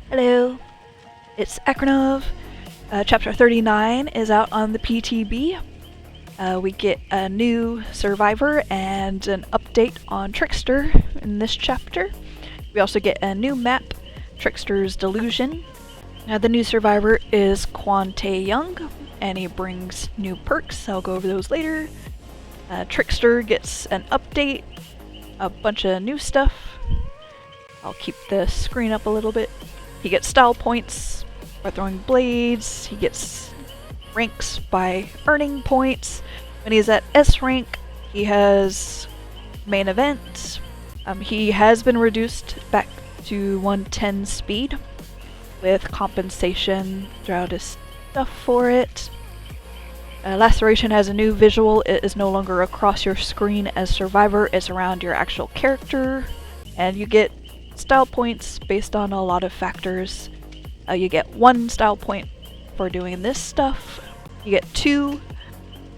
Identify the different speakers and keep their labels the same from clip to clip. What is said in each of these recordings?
Speaker 1: Hello, it's Akronov. Chapter 39 is out on the PTB. We get a new survivor and an update on Trickster in this chapter. We also get a new map, Trickster's Delusion. The new survivor is Kwon Tae-young, and he brings new perks. I'll go over those later. Trickster gets an update, a bunch of new stuff. I'll keep the screen up a little bit. He gets style points by throwing blades. He gets ranks by earning points. When he's at S rank, he has main event. He has been reduced back to 110 speed with compensation throughout his stuff for it. Laceration has a new visual. It is no longer across your screen as survivor, it's around your actual character. And you get style points based on a lot of factors. You get 1 style point for doing this stuff. You get 2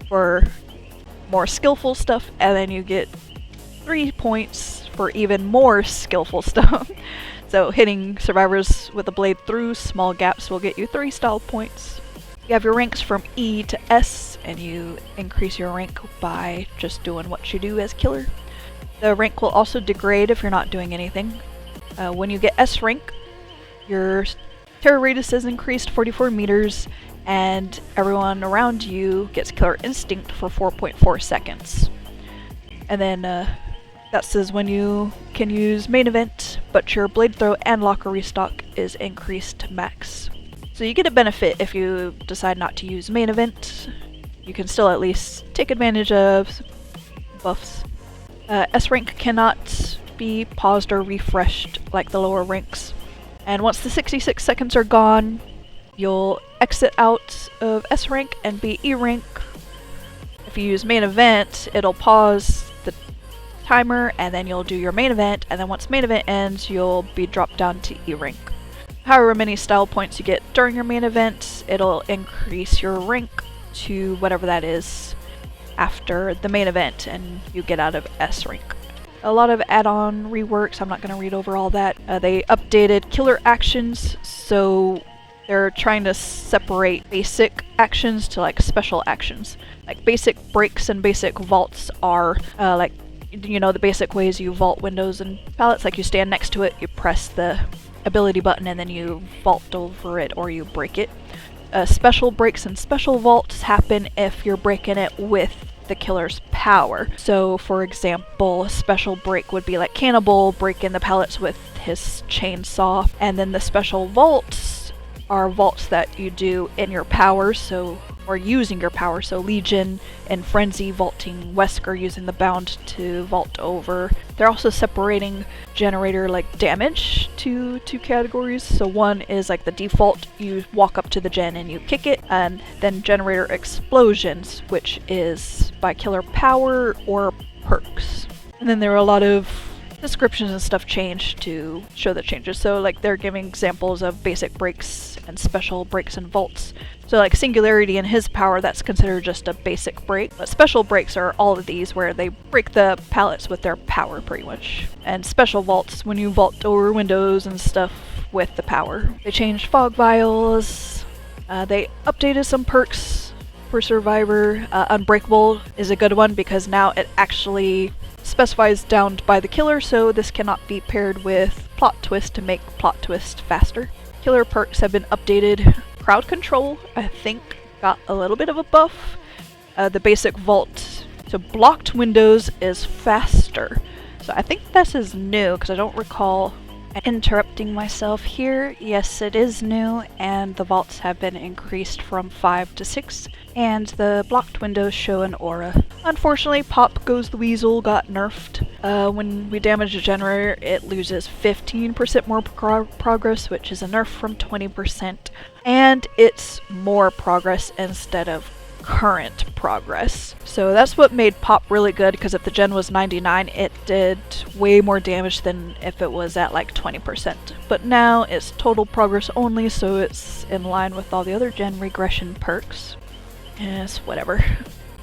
Speaker 1: for more skillful stuff, and then you get 3 points for even more skillful stuff. So hitting survivors with a blade through small gaps will get you 3 style points. You have your ranks from E to S, and you increase your rank by just doing what you do as killer. The rank will also degrade if you're not doing anything. When you get S rank, your terror radius is increased 44 meters, and everyone around you gets killer instinct for 4.4 seconds. And then that says when you can use main event, but your blade throw and locker restock is increased to max. So you get a benefit if you decide not to use main event. You can still at least take advantage of buffs. S rank cannot be paused or refreshed like the lower ranks. And once the 66 seconds are gone, you'll exit out of S rank and be E rank. If you use main event, it'll pause the timer and then you'll do your main event, and then once main event ends, you'll be dropped down to E rank. However many style points you get during your main event, it'll increase your rank to whatever that is after the main event and you get out of S rank. A lot of add-on reworks, I'm not going to read over all that. They updated killer actions, so they're trying to separate basic actions to like special actions. Like basic breaks and basic vaults are like, you know, the basic ways you vault windows and pallets, like you stand next to it, you press the ability button and then you vault over it or you break it. Special breaks and special vaults happen if you're breaking it with the killer's power. So for example, a special break would be like Cannibal breaking the pallets with his chainsaw, and then the special vaults are vaults that you do in your power, or using your power. So Legion and Frenzy vaulting Wesker using the bound to vault over. They're also separating generator like damage to 2 categories. So one is like the default, you walk up to the gen and you kick it, and then generator explosions, which is by killer power or perks. And then there are a lot of descriptions and stuff changed to show the changes. So like they're giving examples of basic breaks and special breaks and vaults. So like Singularity and his power, that's considered just a basic break. But special breaks are all of these where they break the pallets with their power pretty much. And special vaults when you vault over windows and stuff with the power. They changed fog vials. They updated some perks for Survivor. Unbreakable is a good one because now it actually specifies downed by the killer, so this cannot be paired with plot twist to make plot twist faster. Killer perks have been updated. Crowd control, I think, got a little bit of a buff. The basic vault to blocked windows is faster. So I think this is new because I don't recall interrupting myself here. Yes, it is new, and the vaults have been increased from 5 to 6, and the blocked windows show an aura. Unfortunately, Pop Goes the Weasel got nerfed. When we damage a generator, it loses 15% more progress, which is a nerf from 20%, and it's more progress instead of current progress. So that's what made Pop really good, because if the gen was 99, it did way more damage than if it was at like 20%. But now it's total progress only, so it's in line with all the other gen regression perks. Yes, whatever.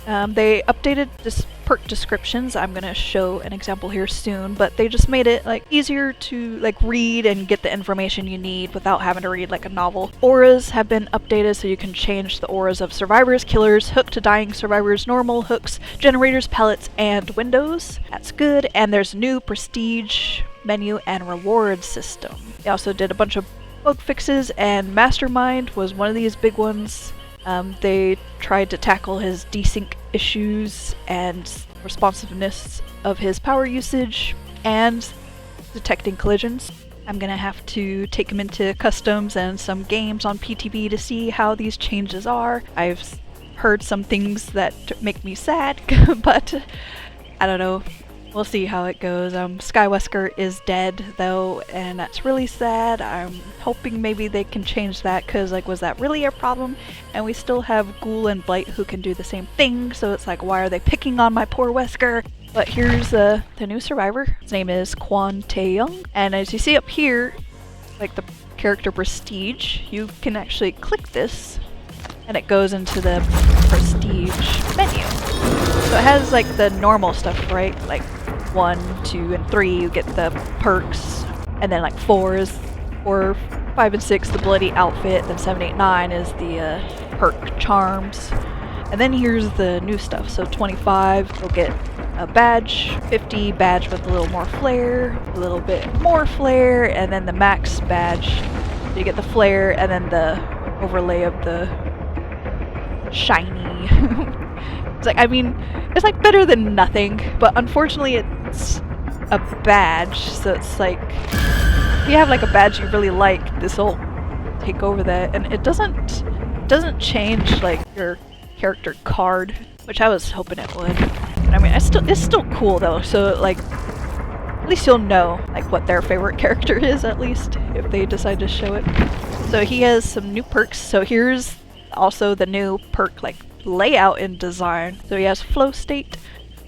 Speaker 1: They updated this perk descriptions. I'm gonna show an example here soon, but they just made it like easier to like read and get the information you need without having to read like a novel. Auras have been updated so you can change the auras of survivors, killers, hook to dying survivors, normal, hooks, generators, pellets, and windows. That's good. And there's a new prestige menu and reward system. They also did a bunch of bug fixes, and Mastermind was one of these big ones. They tried to tackle his desync issues and responsiveness of his power usage and detecting collisions. I'm gonna have to take him into customs and some games on PTB to see how these changes are. I've heard some things that make me sad, but I don't know. We'll see how it goes. Wesker is dead though, and that's really sad. I'm hoping maybe they can change that, because like, was that really a problem? And we still have Ghoul and Blight who can do the same thing, so it's like, why are they picking on my poor Wesker? But here's the new survivor. His name is Kwon Tae-young, and as you see up here, like the character prestige, you can actually click this and it goes into the prestige menu. So it has like the normal stuff, right? Like 1, 2, and 3 you get the perks, and then like 4, 5, and 6 the bloody outfit, then 7, 8, 9 is the perk charms. And then here's the new stuff. So 25 you'll get a badge, 50 badge with a little more flare, a little bit more flare, and then the max badge you get the flare and then the overlay of the shiny. It's like, I mean, it's like better than nothing, but unfortunately it's a badge, so it's like, if you have like a badge you really like, this will take over that, and it doesn't change like your character card, which I was hoping it would. But, I mean, it's still cool though, so like, at least you'll know like what their favorite character is, at least, if they decide to show it. So he has some new perks, so here's also the new perk like layout and design. So he has flow state.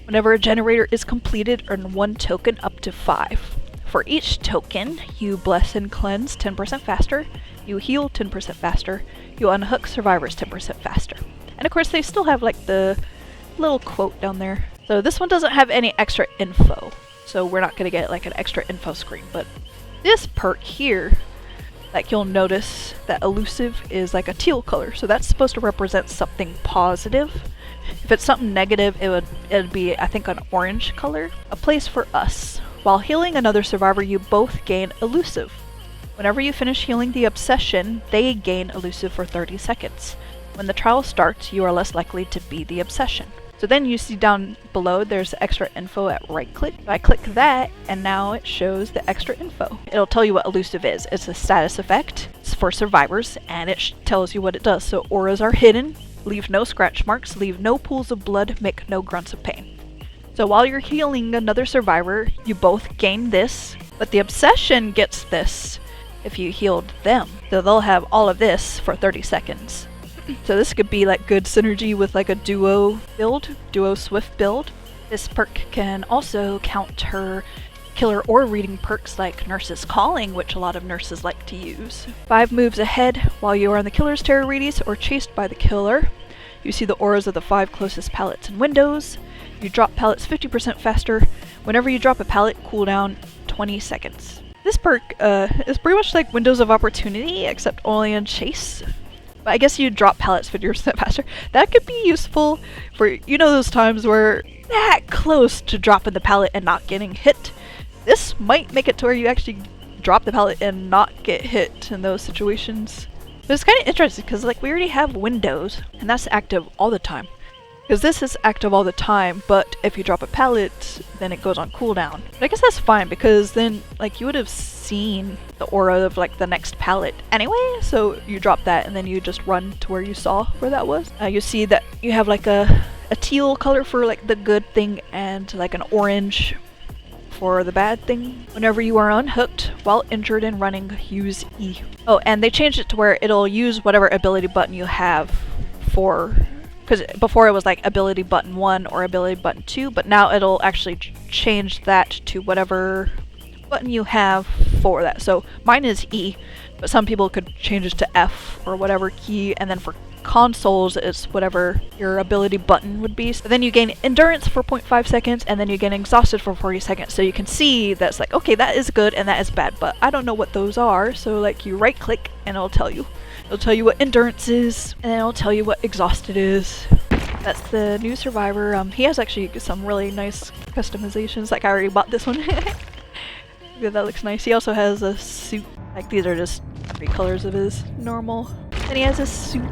Speaker 1: Whenever a generator is completed, earn 1 token up to 5. For each token, you bless and cleanse 10% faster, you heal 10% faster, you unhook survivors 10% faster. And of course they still have like the little quote down there. So this one doesn't have any extra info, so we're not gonna get like an extra info screen, but this perk here, like, you'll notice that elusive is like a teal color, so that's supposed to represent something positive. If it's something negative, it'd be, I think, an orange color. A place for us. While healing another survivor, you both gain elusive. Whenever you finish healing the obsession, they gain elusive for 30 seconds. When the trial starts, you are less likely to be the obsession. So then you see down below there's extra info at right click. I click that and now it shows the extra info. It'll tell you what elusive is. It's a status effect. It's for survivors and it tells you what it does. So auras are hidden, leave no scratch marks, leave no pools of blood, make no grunts of pain. So while you're healing another survivor, you both gain this, but the obsession gets this if you healed them. So they'll have all of this for 30 seconds. So this could be like good synergy with like a duo swift build. This perk can also counter killer or reading perks like Nurse's Calling, which a lot of nurses like to use. 5 moves ahead while you are on the killer's terror radius or chased by the killer. You see the auras of the 5 closest pallets and windows. You drop pallets 50% faster. Whenever you drop a pallet, cooldown 20 seconds. This perk is pretty much like Windows of Opportunity, except only in chase. But I guess you drop pallets 50% faster. That could be useful for, you know, those times where that close to dropping the pallet and not getting hit. This might make it to where you actually drop the pallet and not get hit in those situations. But it's kind of interesting because like we already have Windows and that's active all the time. Because this is active all the time, but if you drop a pallet, then it goes on cooldown. But I guess that's fine because then like you would have seen the aura of like the next pallet anyway, so you drop that and then you just run to where you saw where that was. You see that you have like a teal color for like the good thing and like an orange for the bad thing. Whenever you are unhooked while injured and running, use E. Oh, and they changed it to where it'll use whatever ability button you have for, because before it was like ability button 1 or ability button 2, but now it'll actually change that to whatever button you have for that. So mine is E, but some people could change it to F or whatever key, and then for consoles, it's whatever your ability button would be. So then you gain endurance for 0.5 seconds, and then you get exhausted for 40 seconds. So you can see that's like, okay, that is good and that is bad, but I don't know what those are. So like you right click and it'll tell you. It'll tell you what endurance is, and it'll tell you what exhausted is. That's the new survivor. He has actually some really nice customizations. Like I already bought this one. Yeah, that looks nice. He also has a suit. Like these are just 3 colors of his normal. And he has a suit.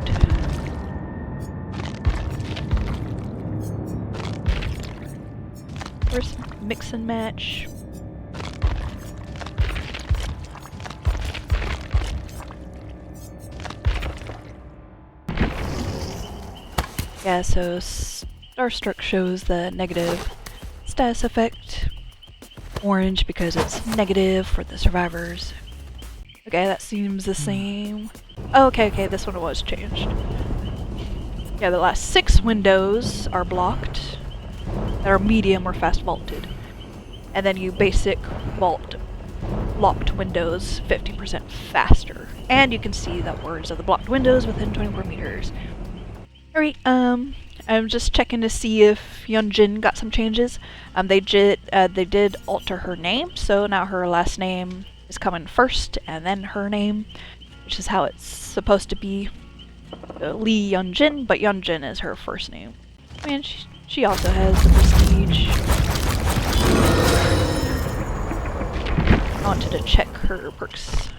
Speaker 1: First mix and match. Yeah, so Starstruck shows the negative status effect. Orange because it's negative for the survivors. Okay, that seems the same. Oh, okay, this one was changed. Yeah, the last 6 windows are blocked. That are medium or fast vaulted. And then you basic vault locked windows 50% faster. And you can see the words of the blocked windows within 24 meters. Alright, I'm just checking to see if Yun-Jin got some changes. They did alter her name, so now her last name is coming first and then her name, which is how it's supposed to be. Lee Yun-Jin, but Yun-Jin is her first name. And she also has the prestige. I wanted to check her perks.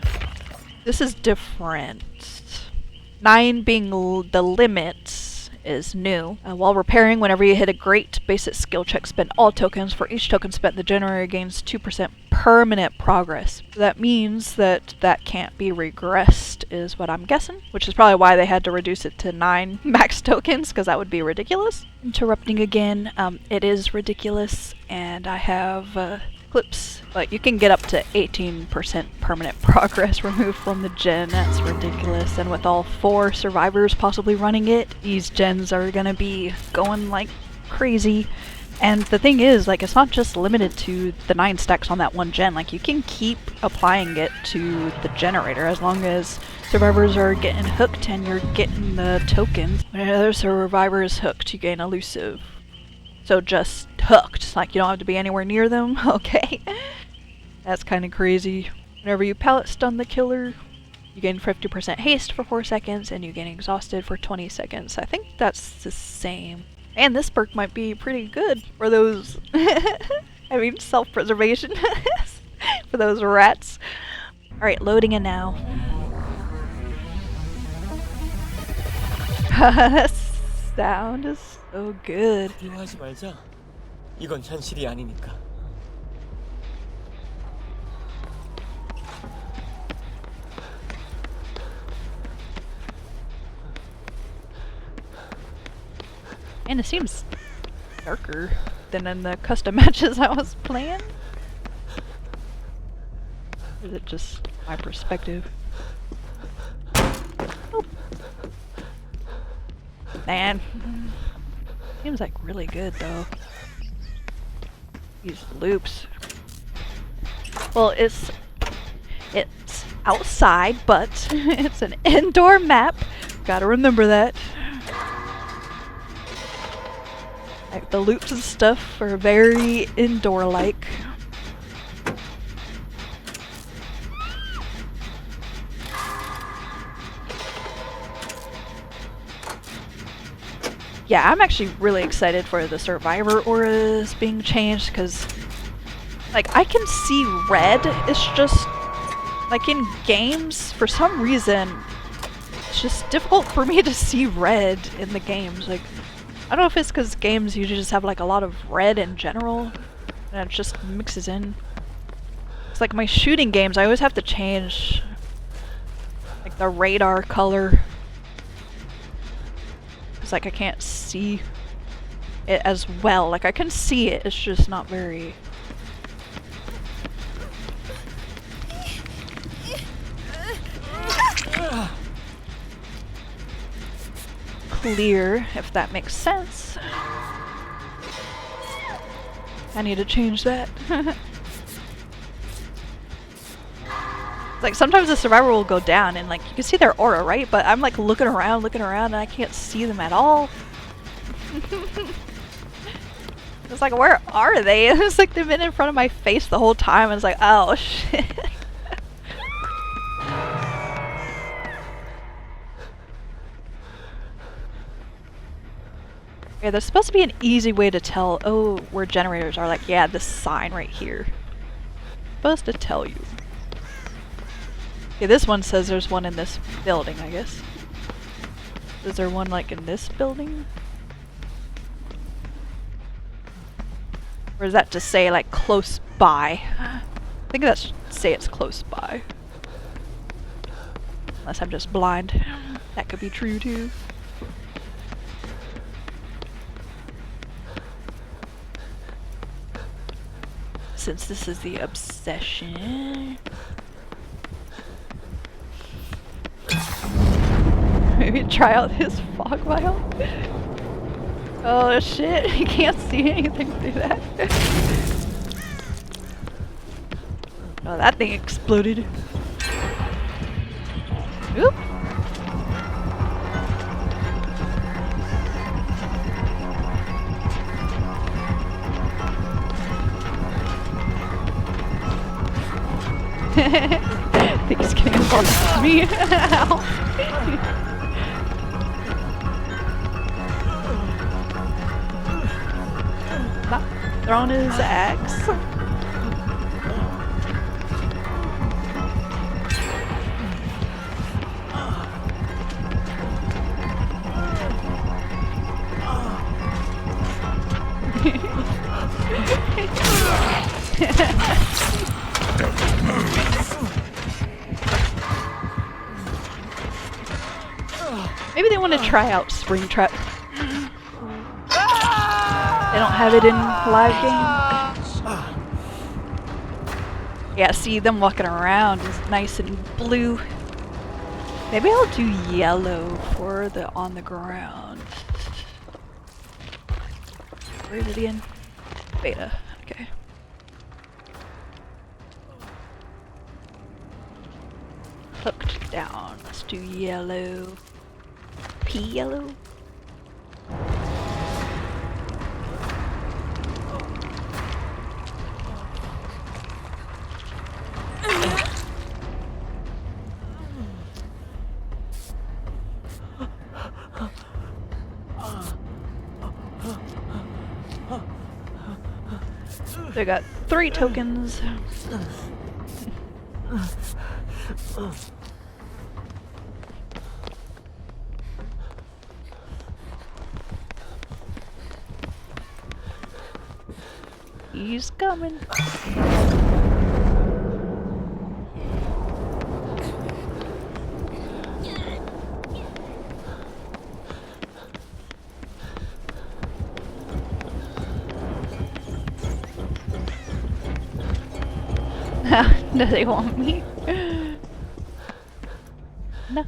Speaker 1: This is different. 9 being the limit is new. While repairing, whenever you hit a great basic skill check, spend all tokens. For each token spent, the generator gains 2% permanent progress. That means that can't be regressed, is what I'm guessing, which is probably why they had to reduce it to 9 max tokens, because that would be ridiculous. Interrupting again, it is ridiculous, and I have clips, but you can get up to 18% permanent progress removed from the gen. That's ridiculous. And with all 4 survivors possibly running it, these gens are gonna be going like crazy. And the thing is, like, it's not just limited to the 9 stacks on that one gen. Like, you can keep applying it to the generator as long as survivors are getting hooked and you're getting the tokens. When another survivor is hooked, you gain elusive. So just hooked, like you don't have to be anywhere near them. Okay. That's kind of crazy. Whenever you pallet stun the killer, you gain 50% haste for 4 seconds and you gain exhausted for 20 seconds. I think that's the same. And this perk might be pretty good for those, I mean, self-preservation for those rats. Alright, loading in now. That sound is so good.
Speaker 2: 하지 말자. 이건 현실이 아니니까.
Speaker 1: And it seems darker than in the custom matches I was playing. Or is it just my perspective? Oh. Man. Seems like really good though. These loops. Well, it's outside, but it's an indoor map. Gotta remember that. Like the loops and stuff are very indoor-like. Yeah, I'm actually really excited for the survivor auras being changed because, like, I can see red. It's just, like, in games, for some reason, it's just difficult for me to see red in the games. Like, I don't know if it's because games usually just have, like, a lot of red in general, and it just mixes in. It's like my shooting games, I always have to change, like, the radar color. Like I can't see it as well. Like I can see it, it's just not very clear, if that makes sense. I need to change that. It's like sometimes the survivor will go down and like you can see their aura, right? But I'm like looking around and I can't see them at all. It's like, where are they? It's like they've been in front of my face the whole time. It's like, oh shit. Yeah, there's supposed to be an easy way to tell, oh, where generators are. Like, yeah, this sign right here. Supposed to tell you. Yeah, this one says there's one in this building, I guess. Is there one like in this building? Or is that to say like close by? I think that's say it's close by. Unless I'm just blind. That could be true too. Since this is the obsession. Maybe try out this fog vial. Oh shit, you can't see anything through that. Oh, that thing exploded. Oop. I think he's getting involved with me. Not throwing his axe. Maybe they want to try out Springtrap. They don't have it in live game. Yeah, see them walking around is nice and blue. Maybe I'll do yellow for the on the ground. Where is it again? Beta. Okay. Hooked down. Let's do yellow. Pea yellow. They got 3 tokens. He's coming. Do they want me? No.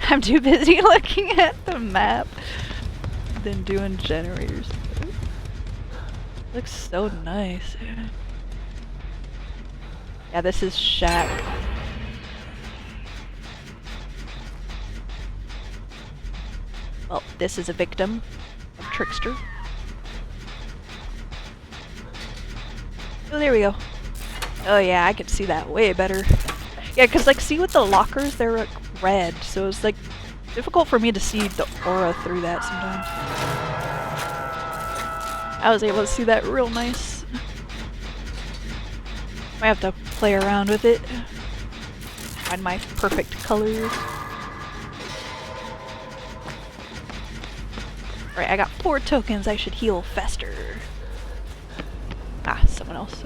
Speaker 1: I'm too busy looking at the map than doing generators. Looks so nice. Yeah, this is Shack. Well, this is a victim of Trickster. Oh, there we go. Oh yeah, I can see that way better. Yeah, cause like, see with the lockers, they're like red, so it's like difficult for me to see the aura through that sometimes. I was able to see that real nice. Might have to play around with it. Find my perfect colors. Right, I got 4 tokens. I should heal faster. Ah, someone else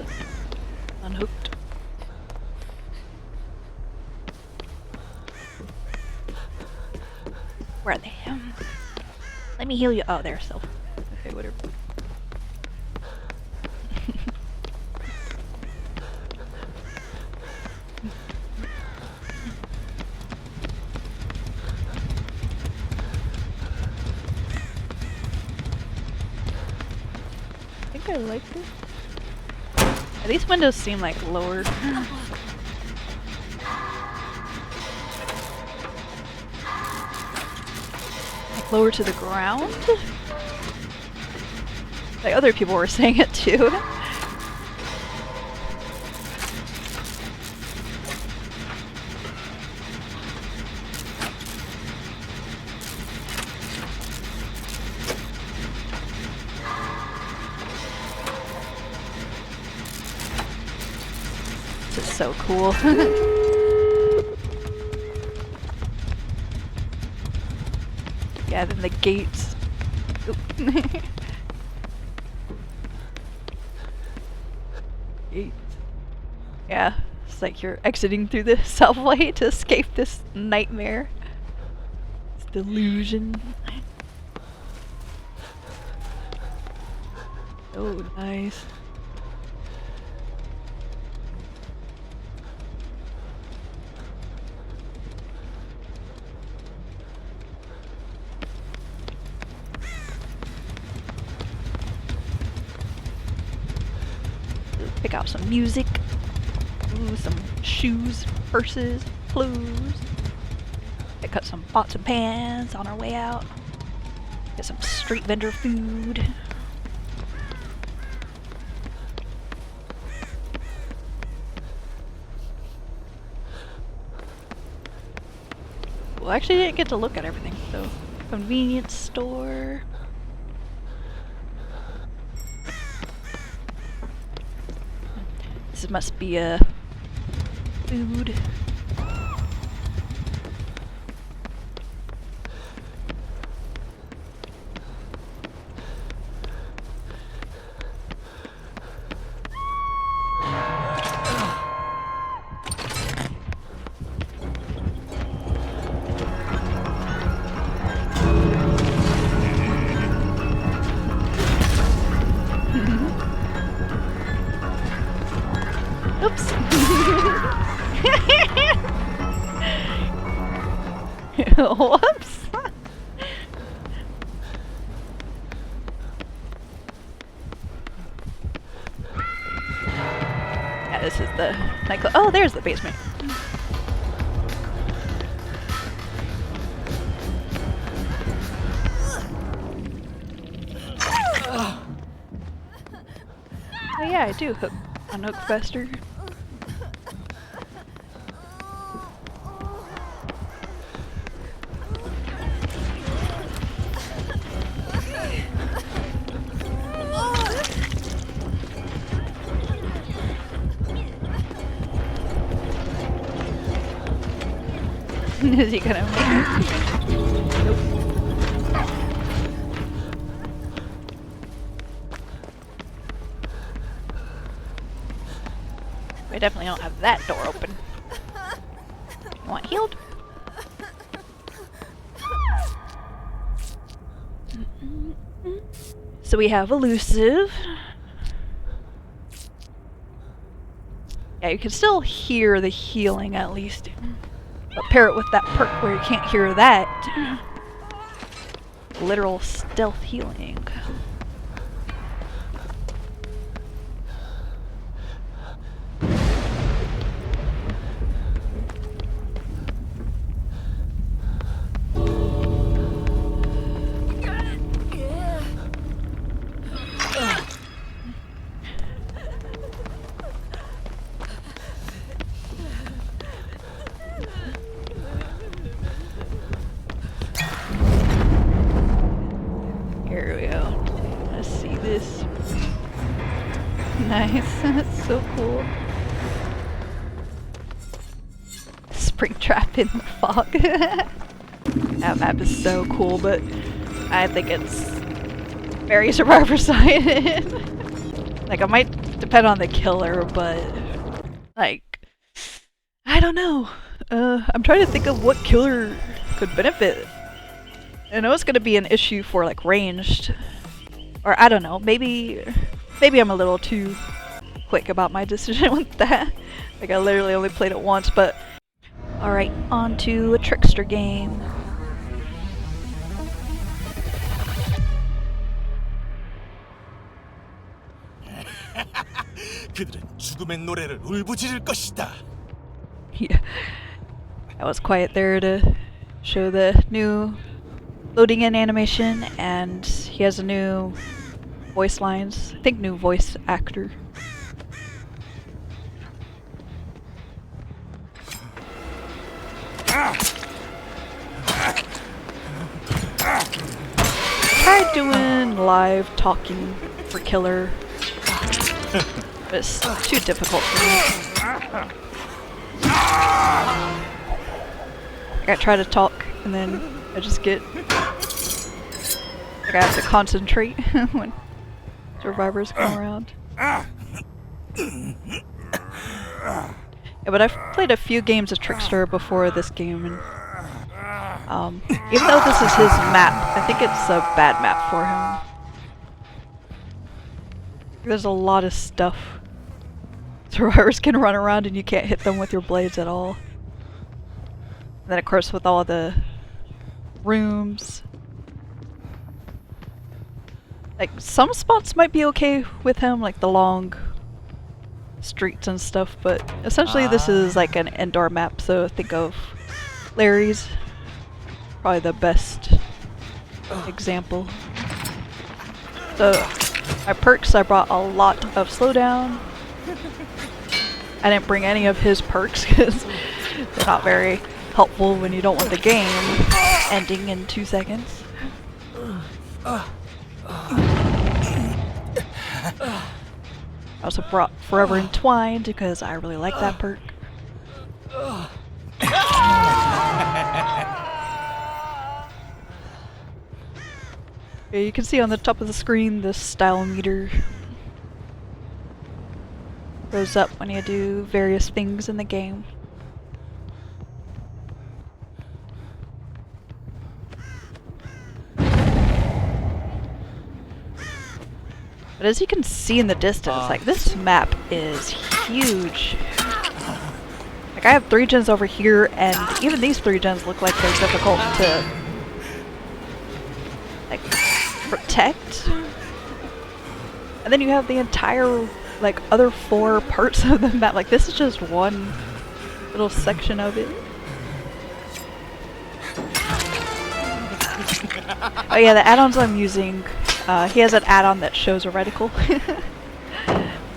Speaker 1: unhooked. Where are they? Let me heal you. Oh, they're self. Okay, whatever. I like this. These windows seem like lower. Like lower to the ground? Like other people were saying it too. This is so cool. Yeah, then the gates. Gates. Yeah, it's like you're exiting through the subway to escape this nightmare. It's delusion. Oh, nice. Pick out some music. Ooh, some shoes, purses, clothes. Pick up some pots and pans on our way out. Get some street vendor food. Well, actually, I didn't get to look at everything, so convenience store. This must be a food. Oops. Whoops. Yeah, this is the nightclub. Oh, there's the basement. Oh yeah, I do hook on Hookbuster. Is he gonna make it? Nope. We definitely don't have that door open. You want healed? So we have elusive. Yeah, you can still hear the healing at least. But pair it with that perk where you can't hear that. Literal stealth healing. Here we go. Let's see this. Nice. That's so cool. Spring trap in the fog. That map is so cool, but I think it's very Survivor Side. Like, it might depend on the killer, but like, I don't know. I'm trying to think of what killer could benefit. I know it's gonna be an issue for like ranged, or I don't know. Maybe I'm a little too quick about my decision with that. Like, I literally only played it once, but all right, on to a Trickster Game.
Speaker 3: 그들은 죽음의 노래를 울부짖을 것이다.
Speaker 1: Yeah. I was quiet there to show the new loading in animation, and he has a new voice lines. I think new voice actor. I tried doing live talking for Killer, but it's too difficult for me. Like I try to talk and then I just get like I have to concentrate when survivors come around. Yeah, but I've played a few games of Trickster before this game, and even though this is his map, I think it's a bad map for him. There's a lot of stuff. Survivors can run around and you can't hit them with your blades at all. And then of course with all the rooms. Like some spots might be okay with him, like the long streets and stuff, but essentially this is like an indoor map, so think of Larry's. Probably the best example. So my perks, I brought a lot of slowdown. I didn't bring any of his perks because they're not very helpful when you don't want the game ending in 2 seconds. I also brought Forever Entwined because I really like that perk. Yeah, you can see on the top of the screen the style meter goes up when you do various things in the game. But as you can see in the distance, like this map is huge. Like I have 3 gens over here, and even these 3 gens look like they're difficult to like protect. And then you have the entire like other 4 parts of the map. Like this is just one little section of it. Oh yeah, the add-ons I'm using, he has an add-on that shows a reticle.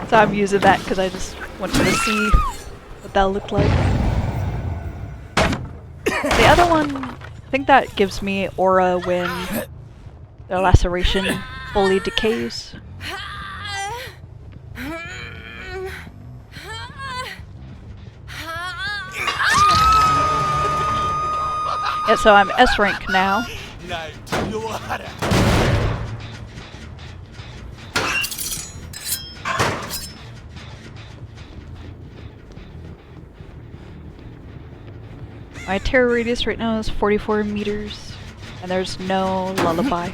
Speaker 1: So I'm using that because I just wanted to see what that looked like. The other one, I think that gives me aura when their laceration fully decays. Yeah, so I'm S rank now. My terror radius right now is 44 meters, and there's no lullaby.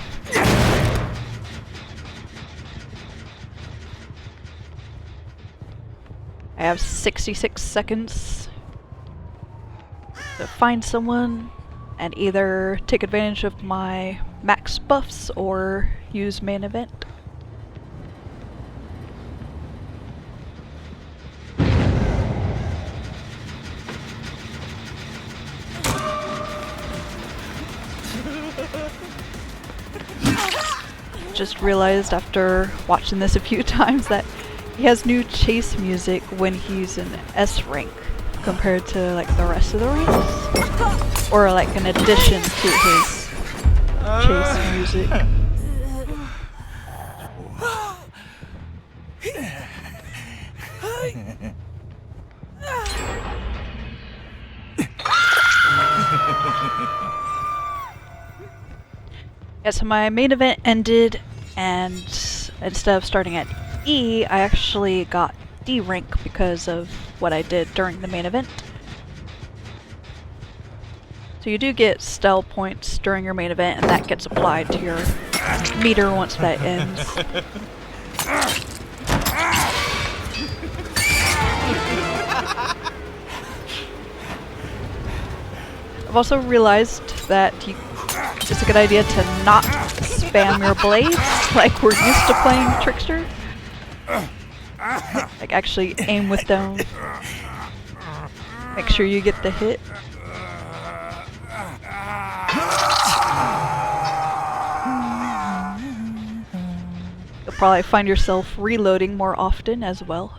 Speaker 1: I have 66 seconds to find someone and either take advantage of my max buffs or use main event. Just realized after watching this a few times that he has new chase music when he's in S rank compared to like the rest of the ranks, or like an addition to his chase music. Yeah, so my main event ended, and instead of starting at E, I actually got D rank because of what I did during the main event. So you do get style points during your main event, and that gets applied to your meter once that ends. I've also realized that it's a good idea to not spam your blades like we're used to playing Trickster. Like actually aim with them. Make sure you get the hit. You'll probably find yourself reloading more often as well.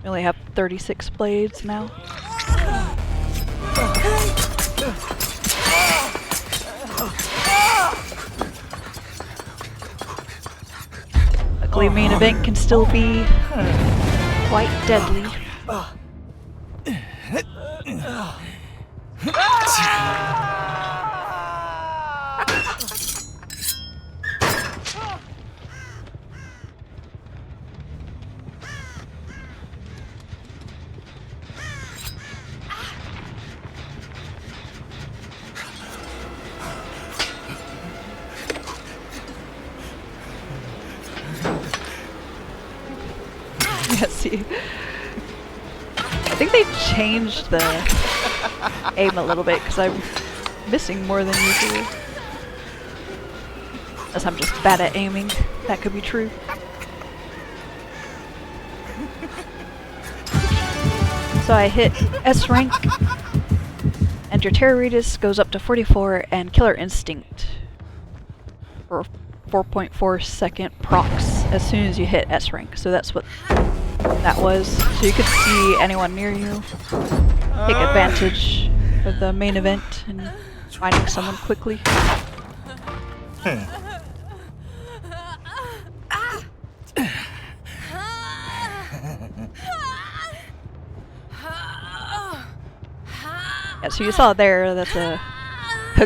Speaker 1: We only have 36 blades now. Luckily, main event can still be quite deadly. Yeah, see. I think they changed the aim a little bit because I'm missing more than usual. Unless I'm just bad at aiming. That could be true. So I hit S rank, and your terror radius goes up to 44, and killer instinct for 4.4 second procs as soon as you hit S rank. So that's what that was. So you could see anyone near you, take advantage of the main event and finding someone quickly. Yeah, so you saw there, that's a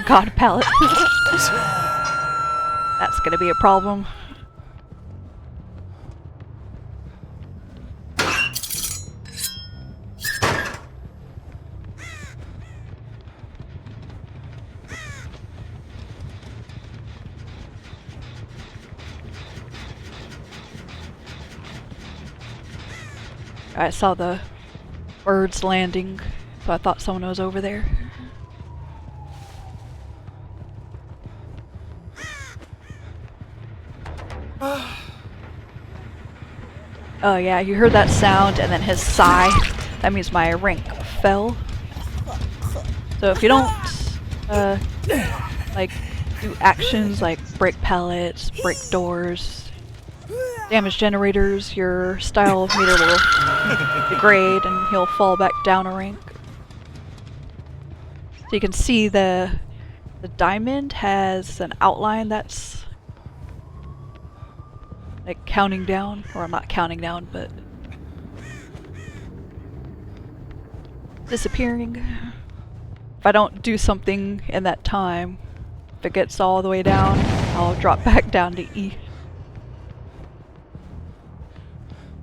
Speaker 1: god palette. That's gonna be a problem. I saw the birds landing, so I thought someone was over there. Oh yeah, you heard that sound and then his sigh. That means my rank fell. So if you don't like do actions like break pallets, break doors, damage generators, your style meter will degrade and he'll fall back down a rank. So you can see the diamond has an outline that's like counting down, or not counting down, but disappearing. If I don't do something in that time, if it gets all the way down, I'll drop back down to E.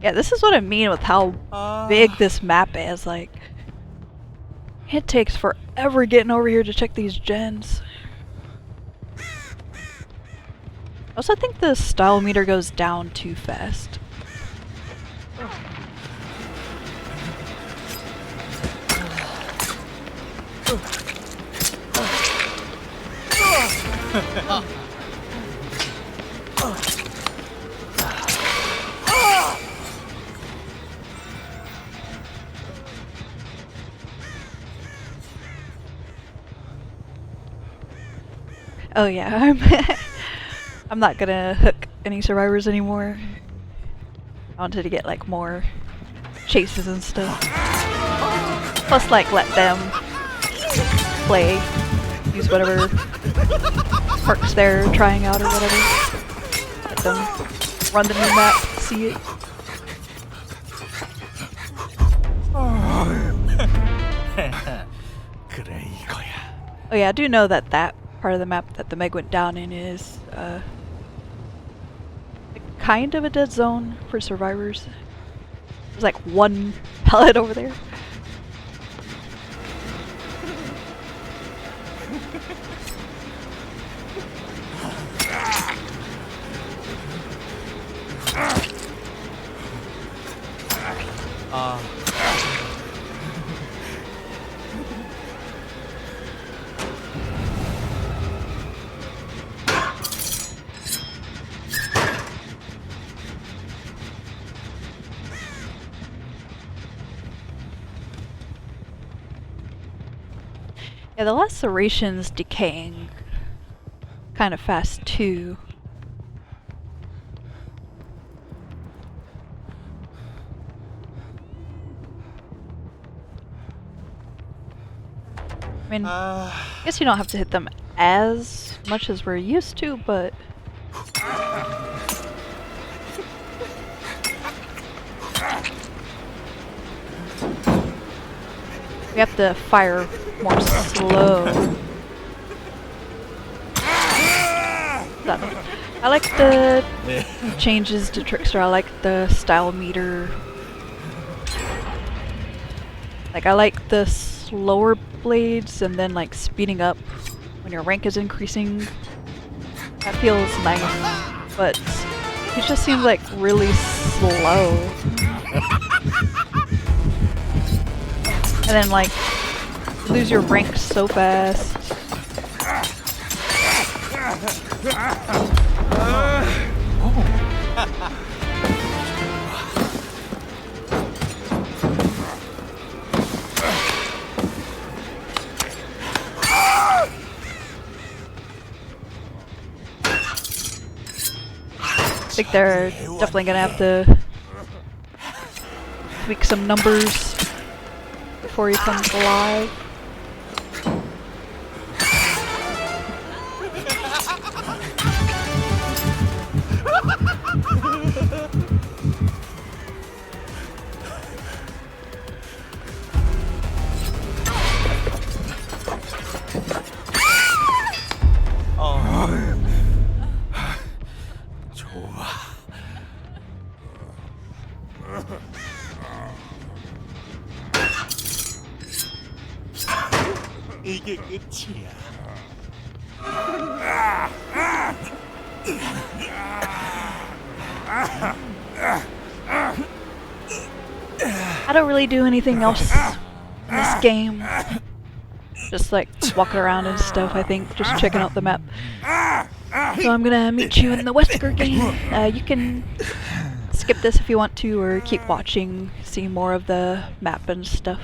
Speaker 1: Yeah, this is what I mean with how big this map is. Like, it takes forever getting over here to check these gens. Also, I think the style meter goes down too fast. Oh yeah, I'm not gonna hook any survivors anymore. I wanted to get like more chases and stuff. Plus like let them play, use whatever perks they're trying out or whatever. Let them run the new map, see it. Oh yeah, I do know that that part of the map that the Meg went down in is kind of a dead zone for survivors. There's like one pallet over there. Yeah, the laceration's decaying kind of fast too. I mean, I guess you don't have to hit them as much as we're used to, but... we have to fire more slow. I like the changes to Trickster. I like the style meter. Like, I like the slower blades and then like speeding up when your rank is increasing. That feels nice, but it just seems like really slow. And then like you lose your rank so fast. I think they're definitely gonna have to tweak some numbers before he comes alive.
Speaker 3: 이게 끝이야.
Speaker 1: I don't really do anything else in this game. Just like walking around and stuff, I think. Just checking out the map. So I'm gonna meet you in the Wesker game. You can skip this if you want to, or keep watching, see more of the map and stuff.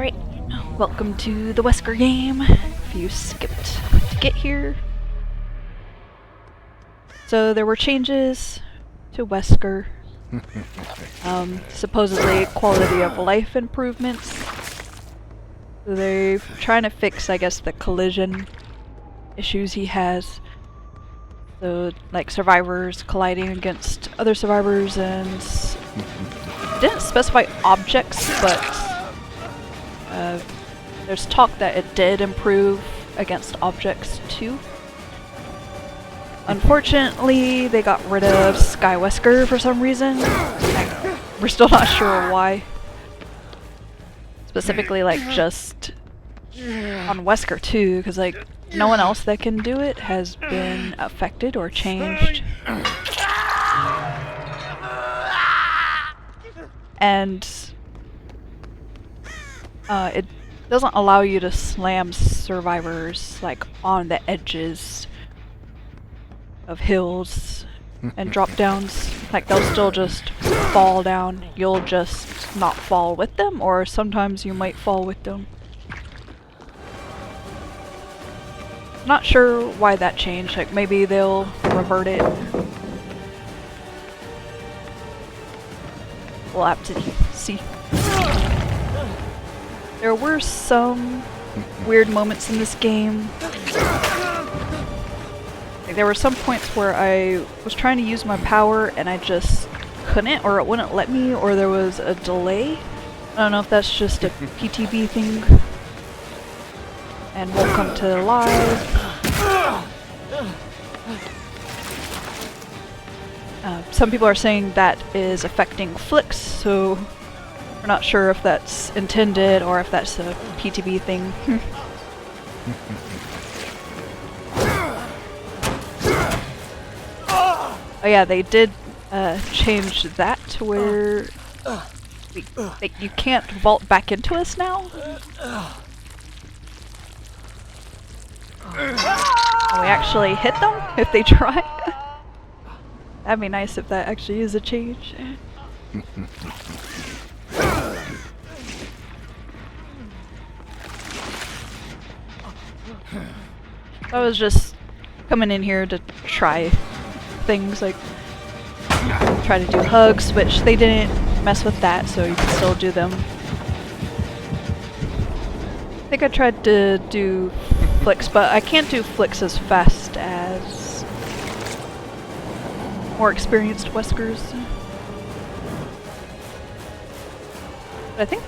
Speaker 1: Alright, welcome to the Wesker Game. If you skipped to get here. So there were changes to Wesker. Supposedly quality of life improvements. So they're trying to fix, I guess, the collision issues he has. So, like, survivors colliding against other survivors, and didn't specify objects, but there's talk that it did improve against objects too. Unfortunately, they got rid of Sky Wesker for some reason. We're still not sure why. Specifically, like, just on Wesker too, because, like, no one else that can do it has been affected or changed. And it doesn't allow you to slam survivors, like, on the edges of hills and drop downs. Like, they'll still just fall down. You'll just not fall with them, or sometimes you might fall with them. Not sure why that changed. Like, maybe they'll revert it. We'll have to see. There were some weird moments in this game. Like, there were some points where I was trying to use my power and I just couldn't, or it wouldn't let me, or there was a delay. I don't know if that's just a PTB thing and won't come to live. Some people are saying that is affecting flicks, so we're not sure if that's intended or if that's a PTB thing. Oh yeah, they did change that to where you can't vault back into us now. And we actually hit them if they try. That'd be nice if that actually is a change. I was just coming in here to try things, like try to do hugs, which they didn't mess with that, so you can still do them. I think I tried to do flicks, but I can't do flicks as fast as more experienced Weskers. But I think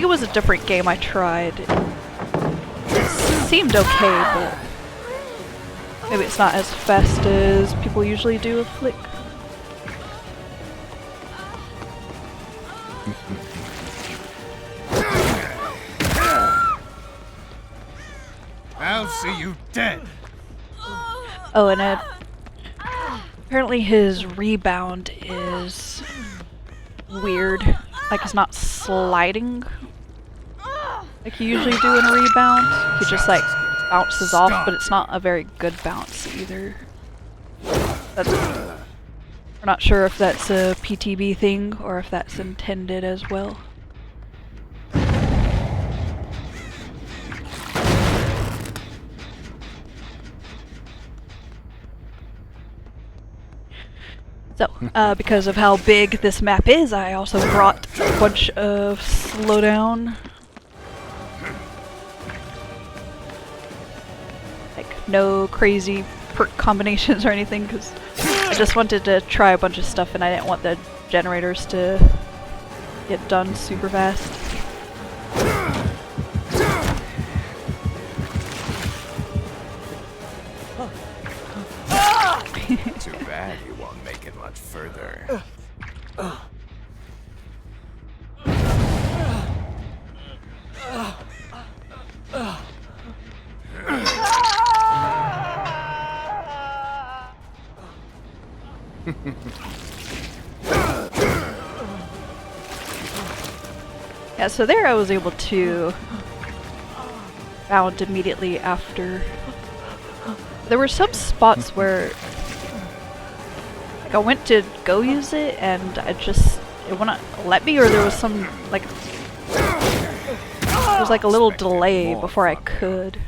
Speaker 1: it was a different game I tried. It seemed okay, but maybe it's not as fast as people usually do a flick.
Speaker 3: I'll see you dead.
Speaker 1: Oh, and apparently his rebound is weird. Like, it's not sliding like you usually do in a rebound. He just, like, bounces off, but it's not a very good bounce either. We're not sure if that's a PTB thing or if that's intended as well. So, because of how big this map is, I also brought a bunch of slowdown. Like, no crazy perk combinations or anything, because I just wanted to try a bunch of stuff and I didn't want the generators to get done super fast.
Speaker 3: Too bad you won't make it much further.
Speaker 1: Yeah, so there I was able to bound immediately after. There were some spots where, like, I went to go use it and it wouldn't let me, or there was some, like, There's like a little
Speaker 3: Expected
Speaker 1: delay
Speaker 3: more
Speaker 1: before I
Speaker 3: from you.
Speaker 1: could.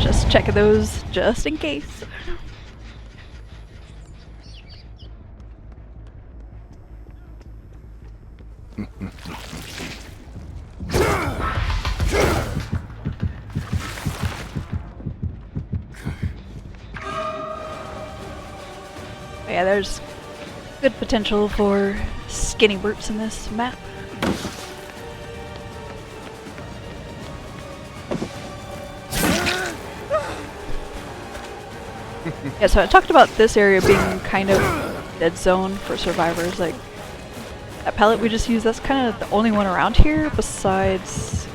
Speaker 1: Just checking those just in case. Yeah, there's good potential for skinny brutes in this map. Yeah, so I talked about this area being kind of dead zone for survivors. Like, that pallet we just used, that's kind of the only one around here besides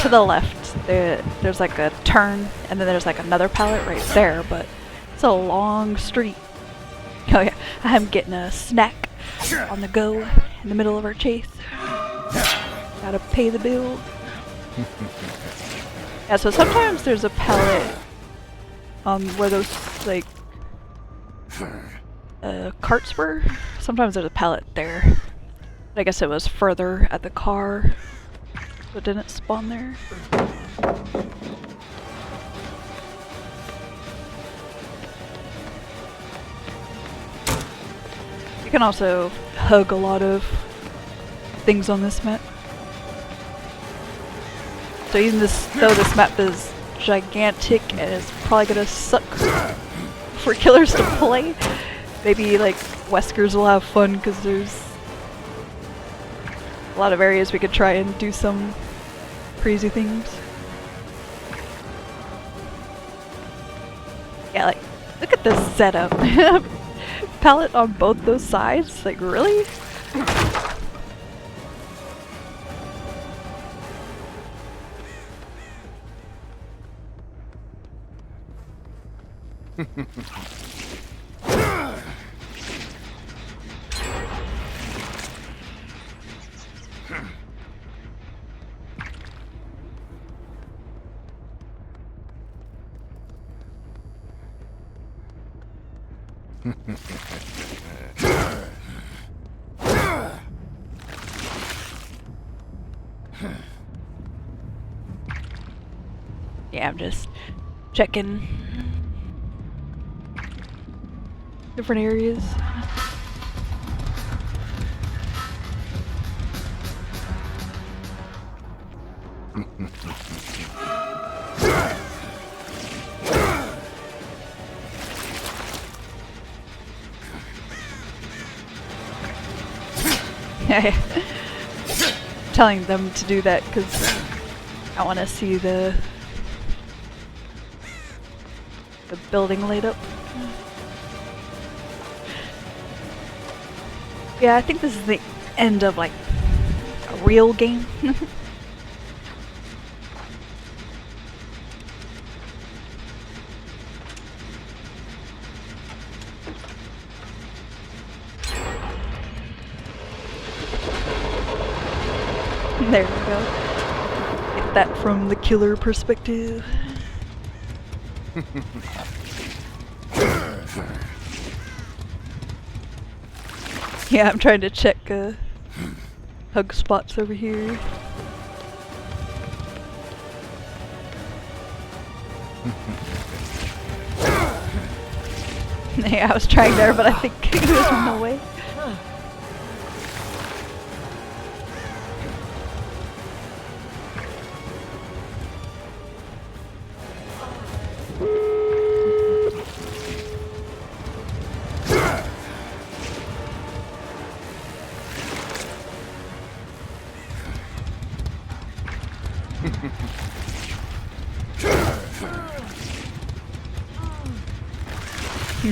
Speaker 1: to the left. There's like a turn, and then there's like another pallet right there, but it's a long street. Oh yeah, I'm getting a snack on the go in the middle of our chase. Gotta pay the bill. Yeah, so sometimes there's a pallet where those like carts were. Sometimes there's a pallet there. But I guess it was further at the car, so it didn't spawn there. You can also hug a lot of things on this map. So even though this map is gigantic and it's probably gonna suck for killers to play, maybe like Weskers will have fun because there's a lot of areas we could try and do some crazy things. Yeah, like, look at this setup. Pallet on both those sides? Like, really? Yeah, I'm just checking different areas. Telling them to do that because I want to see the building laid up. Yeah, I think this is the end of like a real game. There we go. Get that from the killer perspective. Yeah, I'm trying to check hug spots over here. Yeah, I was trying there, but I think it was in the way.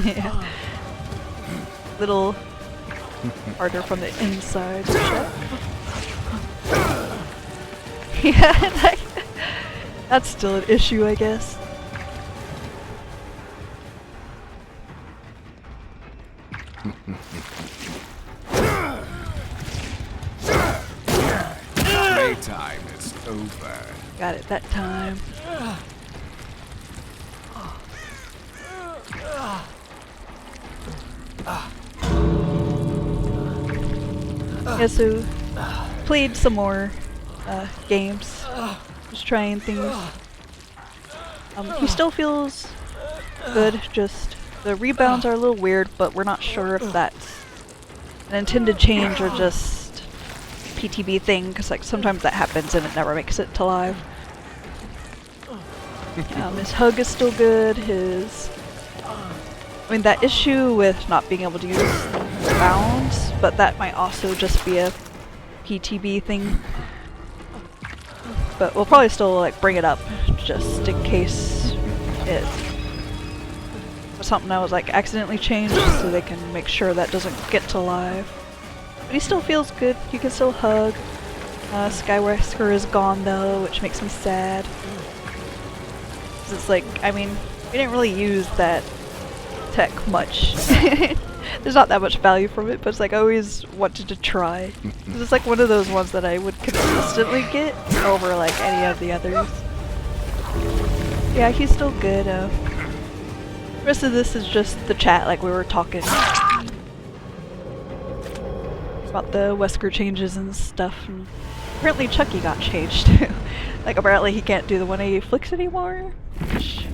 Speaker 1: Yeah. Little harder from the inside. Yeah, That's still an issue, I guess.
Speaker 3: Playtime is over.
Speaker 1: Got it that time. Yeah, so played some more games. Just trying things. He still feels good, just the rebounds are a little weird, but we're not sure if that's an intended change or just PTB thing, because like sometimes that happens and it never makes it to live. His hug is still good, I mean that issue with not being able to use bounds, but that might also just be a PTB thing. But we'll probably still like bring it up just in case it was something that was like accidentally changed, so they can make sure that doesn't get to live. But he still feels good. You can still hug. Wesker is gone though, which makes me sad. 'Cause it's like, I mean, we didn't really use that tech much. There's not that much value from it, but it's like I always wanted to try. 'Cause it's like one of those ones that I would consistently get over like any of the others. Yeah, he's still good. The rest of this is just the chat, like we were talking about the Wesker changes and stuff. And apparently Chucky got changed too. Like apparently he can't do the 180 flicks anymore. Which,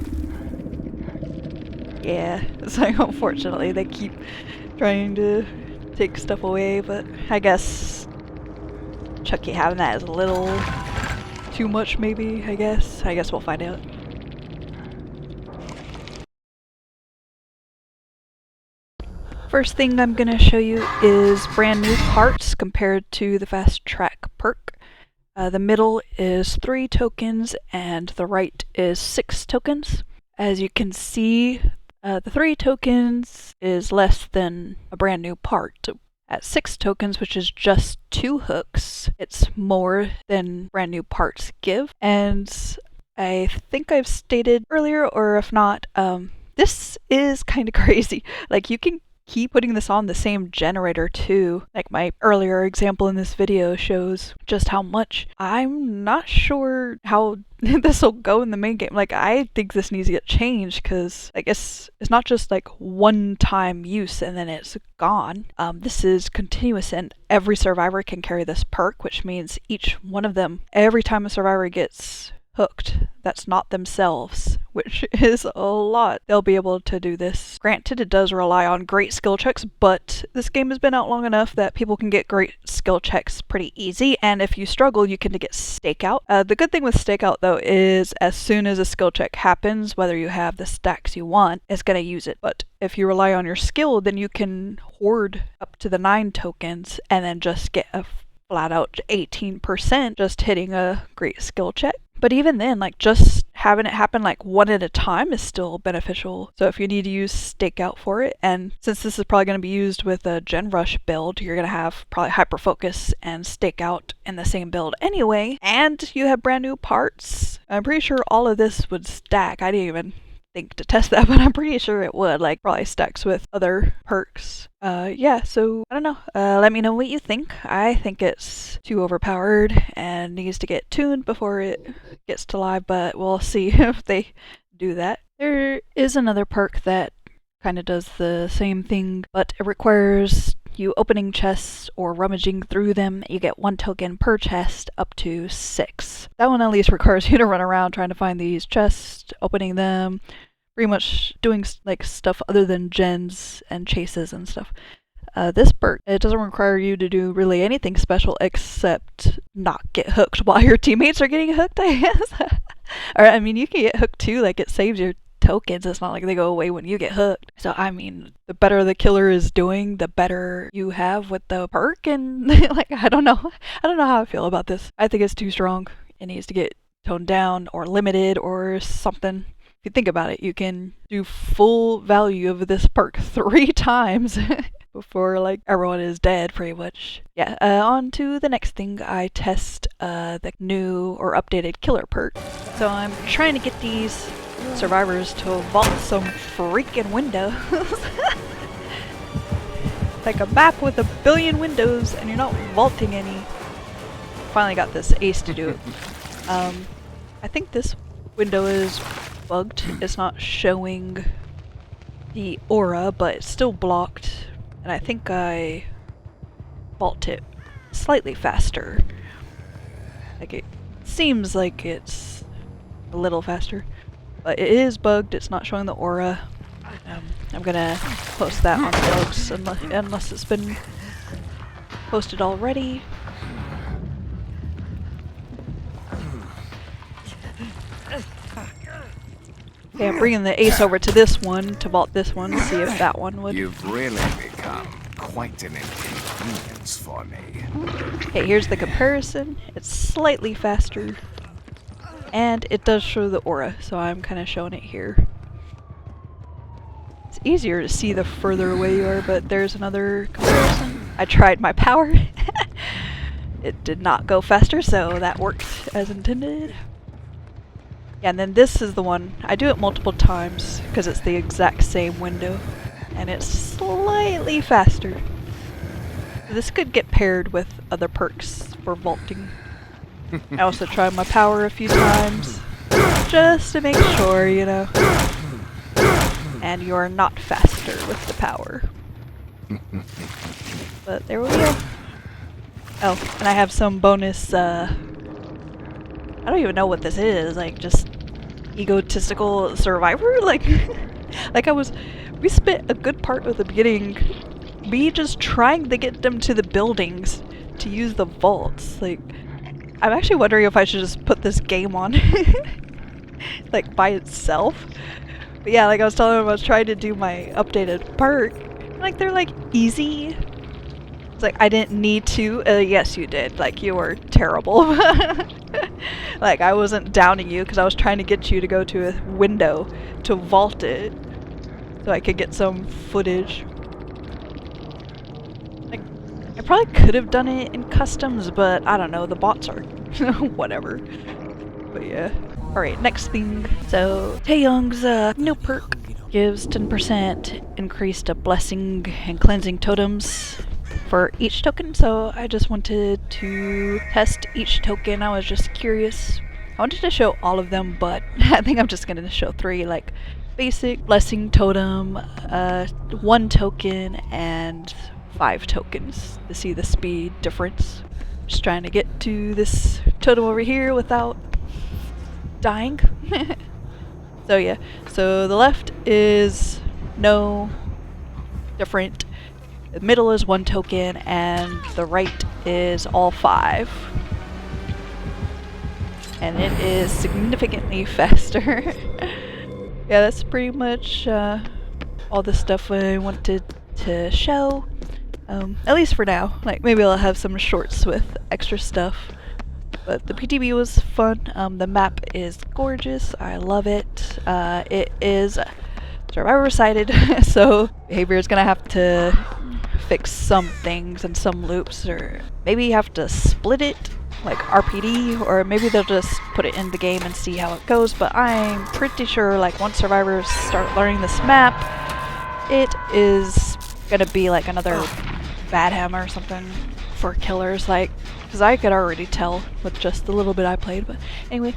Speaker 1: yeah, it's like unfortunately they keep trying to take stuff away, but I guess Chucky having that is a little too much maybe, I guess. I guess we'll find out. First thing I'm gonna show you is brand new parts compared to the Fast Track perk. The middle is 3 tokens and the right is 6 tokens. As you can see, the 3 tokens is less than a brand new part. At 6 tokens, which is just 2 hooks, it's more than brand new parts give. And I think I've stated earlier, or if not, this is kind of crazy. Like you can keep putting this on the same generator too. Like my earlier example in this video shows just how much. I'm not sure how this will go in the main game. Like I think this needs to get changed because I guess it's not just like one time use and then it's gone. This is continuous and every survivor can carry this perk, which means each one of them, every time a survivor gets hooked that's not themselves, which is a lot, they'll be able to do this. Granted, it does rely on great skill checks, but this game has been out long enough that people can get great skill checks pretty easy, and if you struggle you can get stakeout. The good thing with stakeout though is as soon as a skill check happens, whether you have the stacks you want, it's going to use it. But if you rely on your skill, then you can hoard up to the 9 tokens and then just get a flat out 18% just hitting a great skill check. But even then, like just having it happen like one at a time is still beneficial. So if you need to use stakeout for it, and since this is probably going to be used with a Gen Rush build, you're going to have probably hyper focus and stakeout in the same build anyway, and you have brand new parts. I'm pretty sure all of this would stack. I didn't even think to test that, but I'm pretty sure it would, like probably stacks with other perks. Yeah, so I don't know. Let me know what you think. I think it's too overpowered and needs to get tuned before it gets to live, but we'll see if they do that. There is another perk that kind of does the same thing, but it requires you opening chests or rummaging through them. You get 1 token per chest up to 6. That one at least requires you to run around trying to find these chests, opening them, pretty much doing like stuff other than gens and chases and stuff. This perk, it doesn't require you to do really anything special except not get hooked while your teammates are getting hooked, I guess. Or I mean, you can get hooked too, like it saves your tokens. It's not like they go away when you get hooked. So I mean, the better the killer is doing, the better you have with the perk. And like I don't know how I feel about this. I think it's too strong. It needs to get toned down or limited or something. If you think about it, you can do full value of this perk 3 times before like everyone is dead pretty much. Yeah, on to the next thing. I test the new or updated killer perk. So I'm trying to get these survivors to vault some freaking windows. Like a map with a billion windows and you're not vaulting any. Finally got this ace to do it. I think this window is bugged. It's not showing the aura, but it's still blocked. And I think I vault it slightly faster. Like it seems like it's a little faster, but it is bugged. It's not showing the aura. I'm gonna post that on Perks unless it's been posted already. Okay, I'm bringing the ace over to this one to vault this one, see if that one would.
Speaker 3: You've really become quite an inconvenience for me.
Speaker 1: Okay, here's the comparison. It's slightly faster, and it does show the aura, so I'm kind of showing it here. It's easier to see the further away you are, but there's another comparison. I tried my power. It did not go faster, so that worked as intended. Yeah, and then this is the one. I do it multiple times because it's the exact same window, and it's slightly faster. This could get paired with other perks for vaulting. I also tried my power a few times just to make sure, you know. And you're not faster with the power. But there we go. Oh, and I have some bonus, I don't even know what this is, like just egotistical survivor? Like, we spent a good part of the beginning me just trying to get them to the buildings to use the vaults. Like, I'm actually wondering if I should just put this game on, like by itself. But yeah, like I was telling them, I was trying to do my updated perk. Like, they're like easy. It's like, I didn't need to. Yes, you did. Like, you were terrible. Like, I wasn't downing you because I was trying to get you to go to a window to vault it so I could get some footage. Like, I probably could have done it in customs, but I don't know. The bots are whatever. But yeah. Alright, next thing. So, Taeyong's new perk gives 10% increase to blessing and cleansing totems for each token, so I just wanted to test each token. I was just curious. I wanted to show all of them, but I think I'm just gonna show 3, like basic, blessing totem, 1 token, and 5 tokens to see the speed difference. Just trying to get to this totem over here without dying. So yeah, so the left is no different, the middle is 1 token, and the right is all 5. And it is significantly faster. Yeah, that's pretty much all the stuff I wanted to show. At least for now. Like, maybe I'll have some shorts with extra stuff. But the PTB was fun. The map is gorgeous. I love it. It is survivor-sided, so behavior is gonna have to fix some things and some loops, or maybe you have to split it, like RPD, or maybe they'll just put it in the game and see how it goes. But I'm pretty sure, like, once survivors start learning this map, it is gonna be like another Bad Hammer or something for killers, like, because I could already tell with just the little bit I played. But anyway,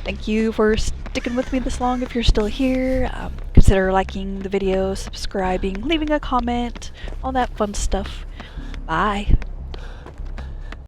Speaker 1: thank you for sticking with me this long. If you're still here, consider liking the video, subscribing, leaving a comment, all that fun stuff. Bye.